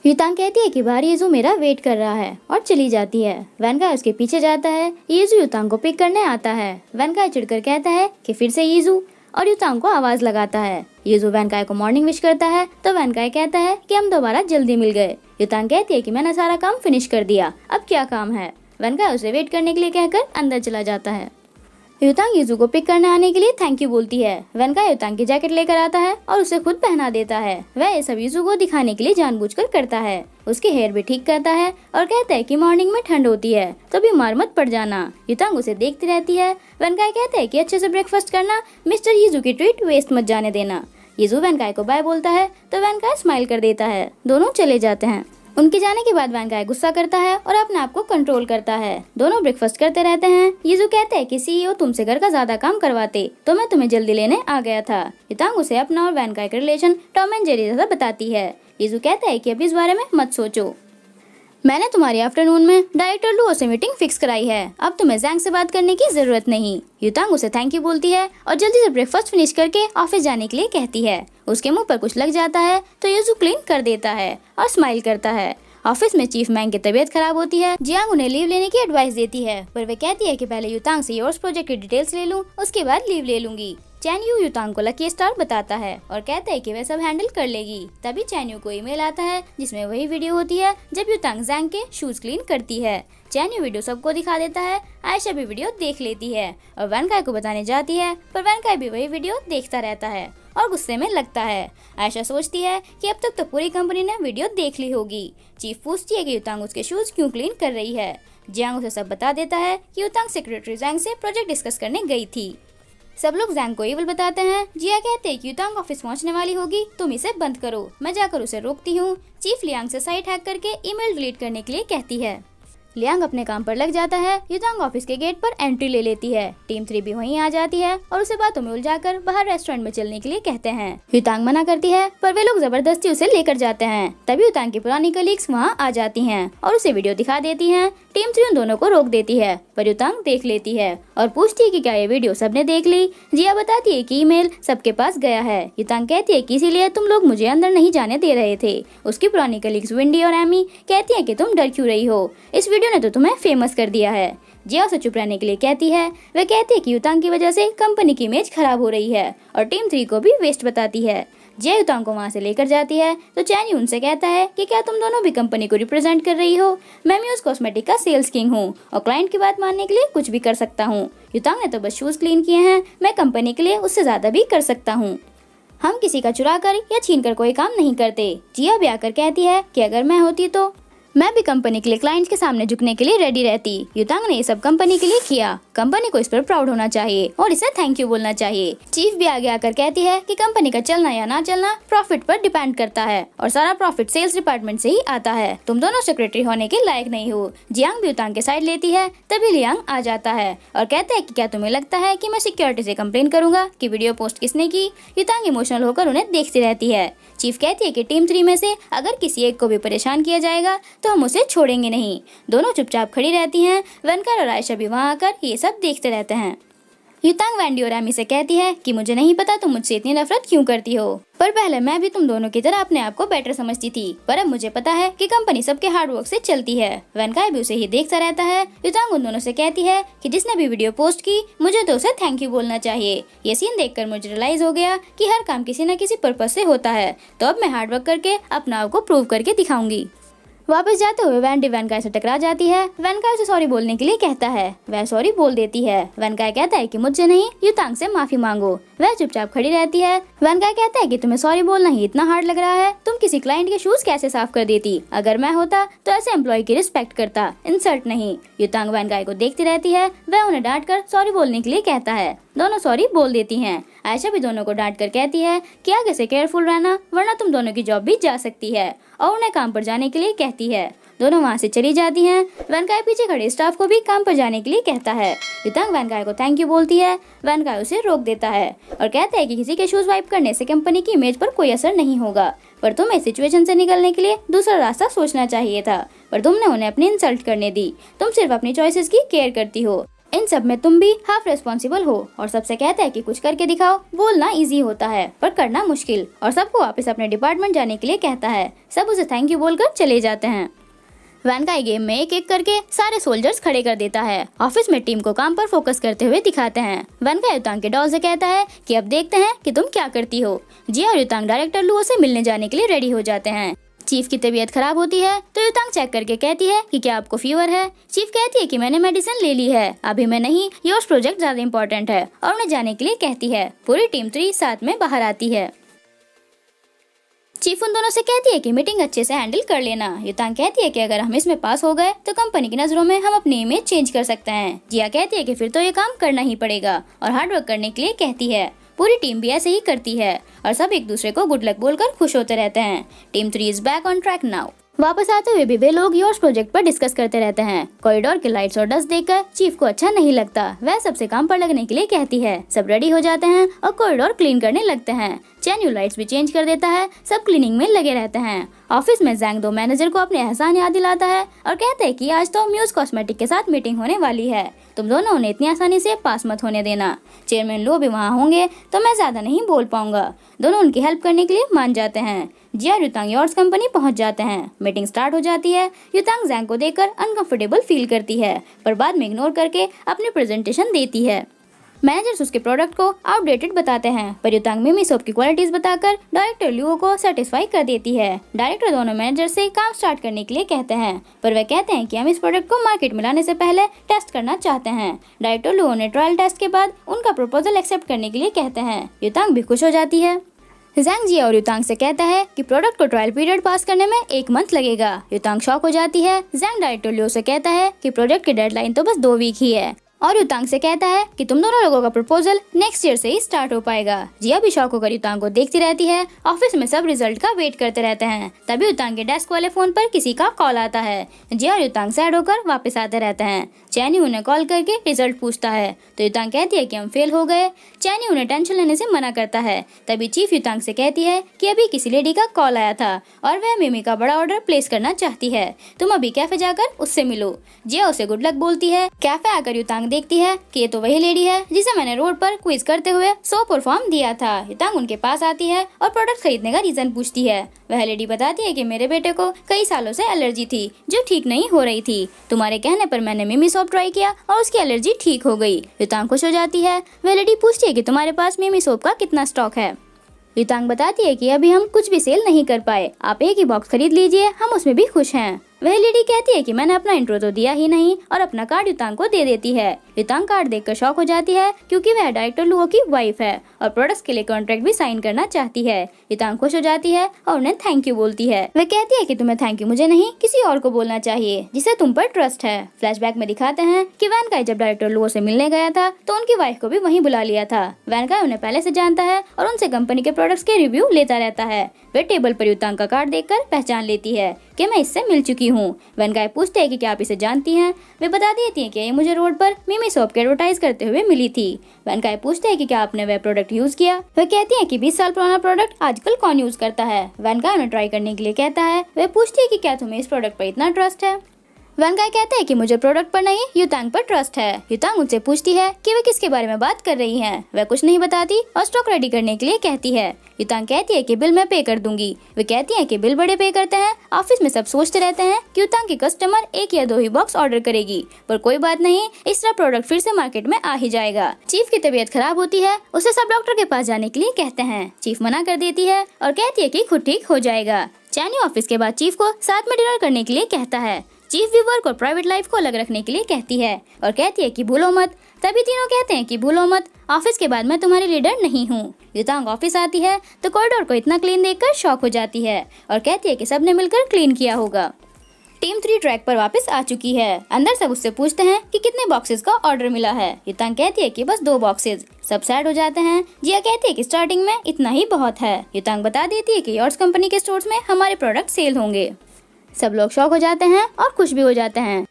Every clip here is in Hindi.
युतांग कहती है कि बाहर यीजू मेरा वेट कर रहा है और चली जाती है। वैनकाय उसके पीछे जाता है। यीजू युतांग को पिक करने आता है। वैनकाय चिढ़कर कहता है कि फिर से यीजू, और युतांग को आवाज लगाता है। यीजू वैनकाय को मॉर्निंग विश करता है तो वैनकाय कहता है कि हम दोबारा जल्दी मिल गए। युतांग कहती है कि मैंने सारा काम फिनिश कर दिया, अब क्या काम है। वैनकाय उसे वेट करने के लिए कहकर अंदर चला जाता है। युतांग यीजू को पिक करने आने के लिए थैंक यू बोलती है। वैनकाय युतांग की जैकेट लेकर आता है और उसे खुद पहना देता है। वह ये सब यीजू को दिखाने के लिए जानबूझकर करता है। उसके हेयर भी ठीक करता है और कहता है कि मॉर्निंग में ठंड होती है तो बीमार मत पड़ जाना। युतांग उसे देखती रहती है। वैनकाय कहता है कि अच्छे से ब्रेकफास्ट करना, मिस्टर यीजू की ट्रीट वेस्ट मत जाने देना। यीजू वैनकाय को बाय बोलता है तो वैनकाय स्माइल कर देता है। दोनों चले जाते हैं। उनके जाने के बाद वैनकाय गुस्सा करता है और अपने आप को कंट्रोल करता है। दोनों ब्रेकफास्ट करते रहते हैं। यीजू कहते हैं कि सीईओ तुमसे घर का ज्यादा काम करवाते तो मैं तुम्हें जल्दी लेने आ गया था। युतांग उसे अपना और वैनकाय का रिलेशन टॉम एंड जेरी जैसा बताती है। यीजू कहता है कि अब इस बारे में मत सोचो, मैंने तुम्हारी आफ्टरनून में डायरेक्टर लुओ से मीटिंग फिक्स कराई है, अब तुम्हें जैंग से बात करने की जरूरत नहीं। युतांग उसे थैंक यू बोलती है और जल्दी से ब्रेकफास्ट फिनिश करके ऑफिस जाने के लिए कहती है। उसके मुंह पर कुछ लग जाता है तो यीजू क्लीन कर देता है और स्माइल करता है। ऑफिस में चीफ मैंग की तबीयत खराब होती है। जियांग उन्हें लीव लेने की एडवाइस देती है, पर वे कहती है कि पहले युतांग से योर्स प्रोजेक्ट की डिटेल्स ले लूं, उसके बाद लीव ले लूंगी। चैन यू युतांग को लकी स्टार बताता है और कहता है कि वह सब हैंडल कर लेगी। तभी चैन यू को ईमेल आता है जिसमें वही वीडियो होती है जब युतांग जैंग के शूज क्लीन करती है। चैन यू वीडियो सबको दिखा देता है। आयशा भी वीडियो देख लेती है और वैनकाय को बताने जाती है, पर वैनकाय भी वही वीडियो देखता रहता है और गुस्से में लगता है। आयशा सोचती है कि अब तक तो पूरी कंपनी ने वीडियो देख ली होगी। चीफ पूछती है कि युतांग उसके शूज क्यों क्लीन कर रही है। जियांग उसे सब बता देता है कि युतांग सेक्रेटरी जैंग से प्रोजेक्ट डिस्कस करने गई थी। सब लोग जैंग को इविल बताते हैं। जिया कहते हैं कि युतांग ऑफिस पहुंचने वाली होगी, तुम इसे बंद करो, मैं जाकर उसे रोकती हूँ। चीफ लियांग से साइट हैक करके ईमेल डिलीट करने के लिए कहती है। लियांग अपने काम पर लग जाता है। युतांग ऑफिस के गेट पर एंट्री ले लेती है। टीम 3 भी वहीं आ जाती है और उसे बातों में उलझाकर बाहर रेस्टोरेंट में चलने के लिए कहते हैं। युतांग मना करती है पर वे लोग जबरदस्ती उसे लेकर जाते हैं। तभी युतांग की पुरानी कलीग्स वहाँ आ जाती हैं और उसे वीडियो दिखा देती हैं। टीम 3 उन दोनों को रोक देती है पर युतांग देख लेती है और पूछती है कि क्या ये वीडियो सबने देख ली। जिया बताती है कि ईमेल सबके पास गया है। युतांग कहती है कि इसीलिए तुम लोग मुझे अंदर नहीं जाने दे रहे थे। उसकी पुरानी कलीग्स विंडी और एमी कहती है कि तुम डर क्यों रही हो, इस वीडियो ने तो तुम्हें फेमस कर दिया है। जिया उसे चुप रहने के लिए कहती है। वे कहती है कि युतांग की वजह से कंपनी की इमेज खराब हो रही है और टीम 3 को भी वेस्ट बताती है। जिया युतांग को वहाँ से लेकर जाती है तो चैन यू उनसे कहता है कि क्या तुम दोनों भी कंपनी को रिप्रेजेंट कर रही हो। मैं म्यूज कॉस्मेटिक का सेल्स किंग हूँ और क्लाइंट की बात मानने के लिए कुछ भी कर सकता हूँ। युतांग ने तो बस शूज क्लीन किए हैं, मैं कंपनी के लिए उससे ज्यादा भी कर सकता हूँ। हम किसी का चुरा कर या छीन कर कोई काम नहीं करते। जिया भी आकर कहती है कि अगर मैं होती तो मैं भी कंपनी के लिए क्लाइंट्स के सामने झुकने के लिए रेडी रहती। युतांग ने ये सब कंपनी के लिए किया, कंपनी को इस पर प्राउड होना चाहिए और इसे थैंक यू बोलना चाहिए। चीफ भी आगे आकर कहती है कि कंपनी का चलना या ना चलना प्रॉफिट पर डिपेंड करता है और सारा प्रॉफिट सेल्स डिपार्टमेंट से ही आता है। तुम दोनों सेक्रेटरी होने के लायक नहीं हो। जियांग भी युतांग के साइड लेती है। तभी लियांग आ जाता है और कहता है कि क्या तुम्हें लगता है कि मैं सिक्योरिटी से कंप्लेन करूंगा कि वीडियो पोस्ट किसने की। युतांग इमोशनल होकर उन्हें देखती रहती है। चीफ कहती है कि टीम 3 में से अगर किसी एक को भी परेशान किया जाएगा तो हम उसे छोड़ेंगे नहीं। दोनों चुपचाप खड़ी रहती हैं। वैनकाय और आयशा भी वहाँ आकर ये सब देखते रहते हैं। युतांग वैंडी और एमी से कहती है कि मुझे नहीं पता तुम मुझसे इतनी नफरत क्यों करती हो, पर पहले मैं भी तुम दोनों की तरह अपने आप को बेटर समझती थी, पर अब मुझे पता है कि कंपनी सबके हार्डवर्क से चलती है। वैनकाय भी उसे ही देखता रहता है। युतांग उन दोनों से कहती है कि जिसने भी वीडियो पोस्ट की मुझे तो उसे थैंक यू बोलना चाहिए। ये सीन देखकर मुझे रियलाइज हो गया कि हर काम किसी न किसी पर्पज से होता है, तो अब मैं हार्डवर्क करके अपने आप को प्रूव करके दिखाऊंगी। वापस जाते हुए वैंडी वैनकाय से टकरा जाती है। वैनकाय उसे सॉरी बोलने के लिए कहता है। वह सॉरी बोल देती है। वैनकाय कहता है कि मुझसे नहीं, युतांग से माफी मांगो। वह चुपचाप खड़ी रहती है। वैनकाय कहता है कि तुम्हें सॉरी बोलना ही इतना हार्ड लग रहा है, तुम किसी क्लाइंट के शूज कैसे साफ कर देती। अगर मैं होता तो ऐसे एम्प्लॉय की रिस्पेक्ट करता, इंसल्ट नहीं। युतांग वैनकाय को देखती रहती है। वह उन्हें डांट कर सॉरी बोलने के लिए कहता है। दोनों सॉरी बोल देती हैं। आयशा भी दोनों को डांट कर कहती है कि आगे से केयरफुल रहना वरना तुम दोनों की जॉब भी जा सकती है और उन्हें काम पर जाने के लिए कहती है। दोनों वहाँ से चली जाती हैं। वैनकाय पीछे खड़े स्टाफ को भी काम पर जाने के लिए कहता है। युतांग वैनकाय को थैंक यू बोलती है। वैनकाय उसे रोक देता है और कहता है कि किसी के शूज वाइप करने से कंपनी की इमेज पर कोई असर नहीं होगा, पर तुम्हें इस सिचुएशन से निकलने के लिए दूसरा रास्ता सोचना चाहिए था, पर तुमने उन्हें अपनी इंसल्ट करने दी। तुम सिर्फ अपनी चॉइसेस की केयर करती हो। इन सब में तुम भी हाफ रेस्पॉन्सिबल हो। और सबसे कहता है कि कुछ करके दिखाओ। बोलना इजी होता है पर करना मुश्किल। और सबको वापस अपने डिपार्टमेंट जाने के लिए कहता है। सब उसे थैंक यू बोलकर चले जाते हैं। वैनगाई गेम में एक एक करके सारे सोल्जर्स खड़े कर देता है। ऑफिस में टीम को काम पर फोकस करते हुए दिखाते हैं। वैनगाई युतांग के डॉल से कहता है कि अब देखते हैं कि तुम क्या करती हो। जिया और युतांग डायरेक्टर लुओ से मिलने जाने के लिए रेडी हो जाते हैं। चीफ की तबीयत खराब होती है तो युतांग चेक करके कहती है कि क्या आपको फीवर है। चीफ कहती है कि मैंने मेडिसिन ले ली है, अभी मैं नहीं, योर्स प्रोजेक्ट ज्यादा इम्पोर्टेंट है और उन्हें जाने के लिए कहती है। पूरी टीम 3 साथ में बाहर आती है। चीफ उन दोनों से कहती है कि मीटिंग अच्छे से हैंडल कर लेना। युतांग कहती है कि अगर हम इसमें पास हो गए तो कंपनी की नजरों में हम अपनी इमेज चेंज कर सकते हैं। जिया कहती है कि फिर तो ये काम करना ही पड़ेगा और हार्ड वर्क करने के लिए कहती है। पूरी टीम भी ऐसे ही करती है और सब एक दूसरे को गुड लक बोलकर खुश होते रहते हैं। Team 3 is back on track now. वापस आते हुए भी वे लोग योर्स प्रोजेक्ट पर डिस्कस करते रहते हैं। कॉरिडोर के लाइट्स और डस्ट देखकर चीफ को अच्छा नहीं लगता। वह सबसे काम पर लगने के लिए कहती है। सब रेडी हो जाते हैं और कॉरिडोर क्लीन करने लगते हैं। चैन्यू लाइट्स भी चेंज कर देता है। सब क्लीनिंग में लगे रहते हैं। ऑफिस में जैंग दो मैनेजर को अपने एहसान याद दिलाता है और कहते हैं कि आज तो म्यूज कॉस्मेटिक के साथ मीटिंग होने वाली है। तुम दोनों उन्हें इतनी आसानी से पास मत होने देना। चेयरमैन लो भी वहाँ होंगे तो मैं ज्यादा नहीं बोल पाऊंगा। दोनों उनकी हेल्प करने के लिए मान जाते हैं। जिया और युतांग योर्स कंपनी पहुंच जाते हैं। मीटिंग स्टार्ट हो जाती है। युतांग जैंग को देखकर अनकंफर्टेबल फील करती है पर बाद में इग्नोर करके अपनी प्रेजेंटेशन देती है। मैनेजर्स उसके प्रोडक्ट को आउटडेटेड बताते हैं पर युतांग मिमी सोप की क्वालिटीज बताकर डायरेक्टर लियो को सेटिस्फाई कर देती है। डायरेक्टर दोनों मैनेजर से काम स्टार्ट करने के लिए कहते हैं पर वे कहते हैं कि हम इस प्रोडक्ट को मार्केट में लाने से पहले टेस्ट करना चाहते हैं। डायरेक्टर लियो ने ट्रायल टेस्ट के बाद उनका प्रपोजल एक्सेप्ट करने के लिए कहते हैं। युतांग भी खुश हो जाती है। जैंग जिया और युतांग से कहता है कि प्रोडक्ट को ट्रायल पीरियड पास करने में 1 मंथ लगेगा। युतांग शॉक हो जाती है। जैंग डायरेक्टर लियो से कहता है कि प्रोजेक्ट की डेडलाइन तो बस 2 वीक ही है और युतांग से कहता है कि तुम दोनों लोगों का प्रपोजल नेक्स्ट ईयर से ही स्टार्ट हो पाएगा। जिया भी शौक होकर युतांग को देखती रहती है। ऑफिस में सब रिजल्ट का वेट करते रहते हैं। तभी युतांग के डेस्क वाले फोन पर किसी का कॉल आता है। जिया और युतांग सैड होकर वापस आते रहते हैं। चैनी उन्हें कॉल करके रिजल्ट पूछता है तो युतांग कहती है कि हम फेल हो गए। चैनी उन्हें टेंशन लेने से मना करता है। तभी चीफ युतांग से कहती है कि अभी किसी लेडी का कॉल आया था और वह मिमी का बड़ा ऑर्डर प्लेस करना चाहती है। तुम अभी कैफे जाकर उससे मिलो। जिया उसे गुड लक बोलती है। कैफे आकर युतांग देखती है कि ये तो वही लेडी है जिसे मैंने रोड पर क्विज करते हुए 100 परफॉर्म दिया था। युतांग उनके पास आती है और प्रोडक्ट खरीदने का रीजन पूछती है। वह लेडी बताती है कि मेरे बेटे को कई सालों से एलर्जी थी जो ठीक नहीं हो रही थी। तुम्हारे कहने पर मैंने मिमी सोप ट्राई किया और उसकी एलर्जी ठीक हो गई। युतांग खुश हो जाती है। वह लेडी पूछती है कि तुम्हारे पास मिमी सोप का कितना स्टॉक है। युतांग बताती है कि अभी हम कुछ भी सेल नहीं कर पाए, आप एक ही बॉक्स खरीद लीजिए, हम उसमें भी खुश हैं। वह लेडी कहती है कि मैंने अपना इंट्रो तो दिया ही नहीं और अपना कार्ड युतांग को दे देती है। युतांग कार्ड देखकर शॉक हो जाती है क्योंकि वह डायरेक्टर लुओ की वाइफ है और प्रोडक्ट्स के लिए कॉन्ट्रैक्ट भी साइन करना चाहती है। युतांग खुश हो जाती है और उन्हें थैंक यू बोलती है। वह कहती है कि तुम्हें थैंक यू मुझे नहीं किसी और को बोलना चाहिए जिसे तुम पर ट्रस्ट है। फ्लैशबैक में दिखाते हैं कि वैनगाई जब डायरेक्टर लुओ से मिलने गया था तो उनकी वाइफ को भी वहीं बुला लिया था। वैनगाई उन्हें पहले से जानता है और उनसे कंपनी के प्रोडक्ट्स के रिव्यू लेता रहता है। वे टेबल पर युतांग का कार्ड देखकर पहचान लेती है कि मैं इससे मिल चुकी हूँ। वैनगाई पूछते हैं कि क्या आप इसे जानती हैं। वे बता देती हैं कि ये मुझे रोड पर मिमी सोप के एडवर्टाइज करते हुए मिली थी। वैनगाई पूछते हैं कि क्या आपने वह प्रोडक्ट यूज किया। वे कहती हैं कि 20 साल पुराना प्रोडक्ट आजकल कौन यूज करता है। वैनगाई उन्हें ट्राई करने के लिए कहता है। वे पूछती है कि क्या तुम्हें इस प्रोडक्ट पर इतना ट्रस्ट है। वैनगाई कहता है कि मुझे प्रोडक्ट पर नहीं युतांग पर ट्रस्ट है। युतांग उनसे पूछती है कि वे किसके बारे में बात कर रही हैं। वह कुछ नहीं बताती और स्टॉक रेडी करने के लिए कहती है। युतांग कहती है कि बिल मैं पे कर दूंगी। वे कहती है कि बिल बड़े पे करते हैं। ऑफिस में सब सोचते रहते हैं कि युतांग की कस्टमर 1 या 2 ही बॉक्स ऑर्डर करेगी, पर कोई बात नहीं, इस तरह प्रोडक्ट फिर से मार्केट में आ ही जाएगा। चीफ की तबीयत खराब होती है, उसे सब डॉक्टर के पास जाने के लिए कहते हैं। चीफ मना कर देती है और कहती है कि खुद ठीक हो जाएगा। चैनी ऑफिस के बाद चीफ को साथ में डिनर करने के लिए कहता है। चीफ भी वर्क और प्राइवेट लाइफ को अलग रखने के लिए कहती है और कहती है कि भूलो मत। तभी तीनों कहते हैं कि भूलो मत, ऑफिस के बाद मैं तुम्हारी लीडर नहीं हूँ। युतांग ऑफिस आती है तो कॉरिडोर को इतना क्लीन देखकर शॉक हो जाती है और कहती है कि सबने मिलकर क्लीन किया होगा। टीम 3 ट्रैक पर वापस आ चुकी है। अंदर सब उससे पूछते हैं कि कितने बॉक्सेस का ऑर्डर मिला है। युतांग कहती है कि बस 2 बॉक्सेस। सब सैड हो जाते हैं। जिया कहती है कि स्टार्टिंग में इतना ही बहुत है। युतांग बता देती है कि योर्स कंपनी के स्टोर्स में हमारे प्रोडक्ट सेल होंगे। सब लोग शॉक हो जाते हैं और खुश भी हो जाते हैं।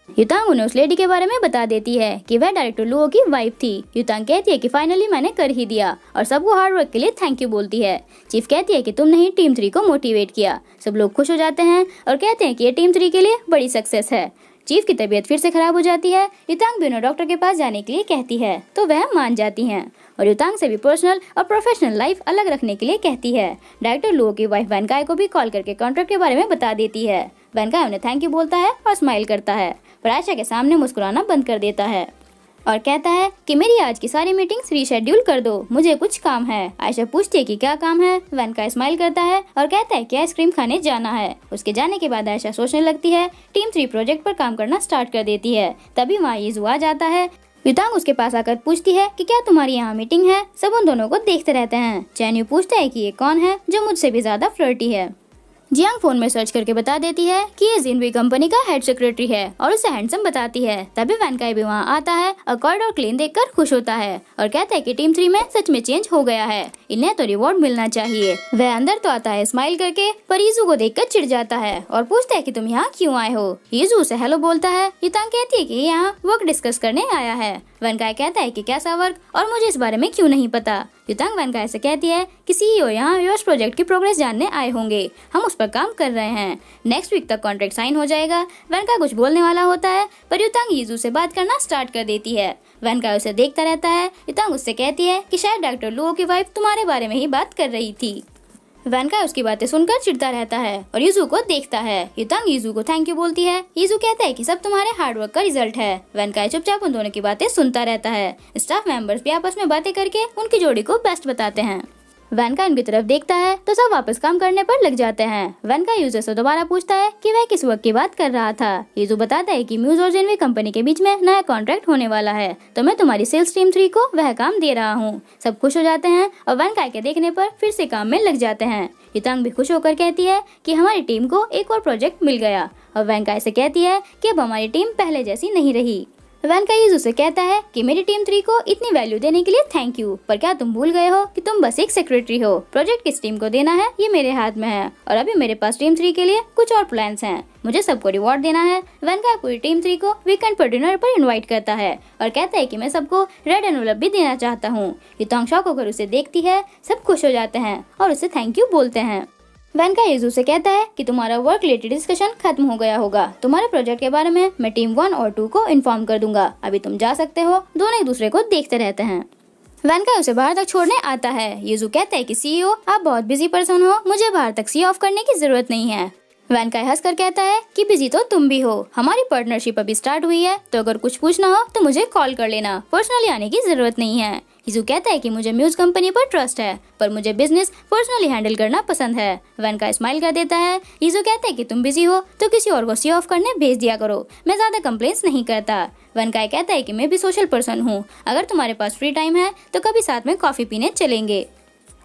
युतांग उन्हें उस लेडी के बारे में बता देती है कि वह डायरेक्टर लुओ की वाइफ थी। युतांग कहती है कि फाइनली मैंने कर ही दिया और सबको हार्ड वर्क के लिए थैंक यू बोलती है। चीफ कहती है कि तुमने ही टीम 3 को मोटिवेट किया। सब लोग खुश हो जाते हैं और कहते हैं कि ये टीम 3 के लिए बड़ी सक्सेस है। चीफ की तबीयत फिर से खराब हो जाती है। युतांग भी उन्हें डॉक्टर के पास जाने के लिए कहती है तो वह मान जाती हैं और युतांग से भी पर्सनल और प्रोफेशनल लाइफ अलग रखने के लिए कहती है। डायरेक्टर लुओ की वाइफ वैनकाई को भी कॉल करके कॉन्ट्रैक्ट के बारे में बता देती है। वैनकाई उन्हें थैंक यू बोलता है और स्माइल करता है, पर आयशा के सामने मुस्कुराना बंद कर देता है और कहता है कि मेरी आज की सारी मीटिंग्स रीशेड्यूल कर दो, मुझे कुछ काम है। आयशा पूछती है कि क्या काम है। वैनकाई स्माइल करता है और कहता है कि आइसक्रीम खाने जाना है। उसके जाने के बाद आयशा सोचने लगती है। टीम 3 प्रोजेक्ट पर काम करना स्टार्ट कर देती है। तभी वहाँ यीजू आ जाता है। युतांग उसके पास आकर पूछती है कि क्या तुम्हारी यहाँ मीटिंग है। सब उन दोनों को देखते रहते हैं। चैन्यू पूछता है कि ये कौन है जो मुझसे भी ज्यादा फ्लर्टी है। जियांग फोन में सर्च करके बता देती है कि ये जिनवी कंपनी का हेड सेक्रेटरी है और उसे हैंडसम बताती है। तभी वैनकाई भी वहाँ आता है और कॉरिडोर क्लीन देखकर खुश होता है और कहता है कि टीम 3 में सच में चेंज हो गया है, इन्हें तो रिवॉर्ड मिलना चाहिए। वह अंदर तो आता है स्माइल करके, पर यीजू को देखकर चिढ़ जाता है और पूछता है कि तुम यहाँ क्यों आए हो। यीजू उसे हेलो बोलता है। युतांग कहती है कि यहाँ वर्क डिस्कस करने आया है। वैनकाई कहता है कि कैसा वर्क और मुझे इस बारे में क्यों नहीं पता। युतांग वैनकाई से कहती है कि सीईओ यहाँ योश प्रोजेक्ट की प्रोग्रेस जानने आए होंगे, हम उस पर काम कर रहे हैं, नेक्स्ट वीक तक कॉन्ट्रैक्ट साइन हो जाएगा। वैनकाई कुछ बोलने वाला होता है पर युतांग यीजू से बात करना स्टार्ट कर देती है। वैनकाई उसे देखता रहता है। युतांग उससे कहती है कि शायद डॉक्टर लुओ की वाइफ तुम्हारे बारे में ही बात कर रही थी। वैनकाई उसकी बातें सुनकर चिढ़ता रहता है और यीजू को देखता है। युतांग यीजू को थैंक यू बोलती है। यीजू कहता है कि सब तुम्हारे हार्डवर्क का रिजल्ट है। वैनकाई चुपचाप उन दोनों की बातें सुनता रहता है। स्टाफ मेंबर्स भी आपस में बातें करके उनकी जोड़ी को बेस्ट बताते हैं। वैनकाई उनकी तरफ देखता है तो सब वापस काम करने पर लग जाते हैं। वैनकाई यूजर से दोबारा पूछता है कि वह किस वक्त की बात कर रहा था। यीजू बताता है कि म्यूज और जिनवी कंपनी के बीच में नया कॉन्ट्रैक्ट होने वाला है, तो मैं तुम्हारी सेल्स टीम 3 को वह काम दे रहा हूँ। सब खुश हो जाते हैं और वैनकाई के देखने पर फिर से काम में लग जाते हैं। युतांग भी खुश होकर कहती है कि हमारी टीम को एक और प्रोजेक्ट मिल गया और वैनकाई से कहती है कि अब हमारी टीम पहले जैसी नहीं रही। वैनकाई यीजू से कहता है कि मेरी टीम 3 को इतनी वैल्यू देने के लिए थैंक यू, पर क्या तुम भूल गए हो कि तुम बस एक सेक्रेटरी हो। प्रोजेक्ट किस टीम को देना है ये मेरे हाथ में है और अभी मेरे पास टीम 3 के लिए कुछ और प्लान्स हैं, मुझे सबको रिवॉर्ड देना है। वैनकाई पूरी टीम 3 को वीकेंड पर डिनर पर इनवाइट करता है और कहता है कि मैं सबको रेड एनवलप भी देना चाहता हूँ। युतांग शॉक होकर उसे देखती है। सब खुश हो जाते हैं और उसे थैंक यू बोलते हैं। वैनकाई यीजू से कहता है कि तुम्हारा वर्क रिलेटेड डिस्कशन खत्म हो गया होगा, तुम्हारे प्रोजेक्ट के बारे में मैं टीम 1 और 2 को इन्फॉर्म कर दूंगा, अभी तुम जा सकते हो। दोनों एक दूसरे को देखते रहते हैं। वैनकाई उसे बाहर तक छोड़ने आता है। यीजू कहता है कि सीईओ आप बहुत बिजी पर्सन हो, मुझे बाहर तक सी ऑफ करने की जरूरत नहीं है। वैनकाई हंसकर कहता है कि बिजी तो तुम भी हो, हमारी पार्टनरशिप अभी स्टार्ट हुई है, तो अगर कुछ पूछना हो तो मुझे कॉल कर लेना, पर्सनली आने की जरूरत नहीं है। यीजू कहता है कि मुझे म्यूज कंपनी पर ट्रस्ट है, पर मुझे बिजनेस पर्सनली हैंडल करना पसंद है। वैनकाई स्माइल कर देता है। यीजू कहता है कि तुम बिजी हो तो किसी और को सी ऑफ करने भेज दिया करो, मैं ज्यादा कंप्लेंट्स नहीं करता। वैनकाई कहता है कि मैं भी सोशल पर्सन हूँ, अगर तुम्हारे पास फ्री टाइम है तो कभी साथ में कॉफी पीने चलेंगे।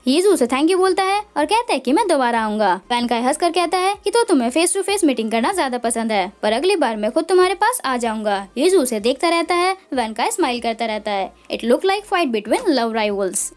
यीजू उसे थैंक यू बोलता है और कहता है कि मैं दोबारा आऊंगा। वैनकाई हंसकर कहता है कि तो तुम्हें फेस टू फेस मीटिंग करना ज्यादा पसंद है, पर अगली बार मैं खुद तुम्हारे पास आ जाऊंगा। यीजू उसे देखता रहता है। वैनकाई स्माइल करता रहता है। It look like fight between love rivals.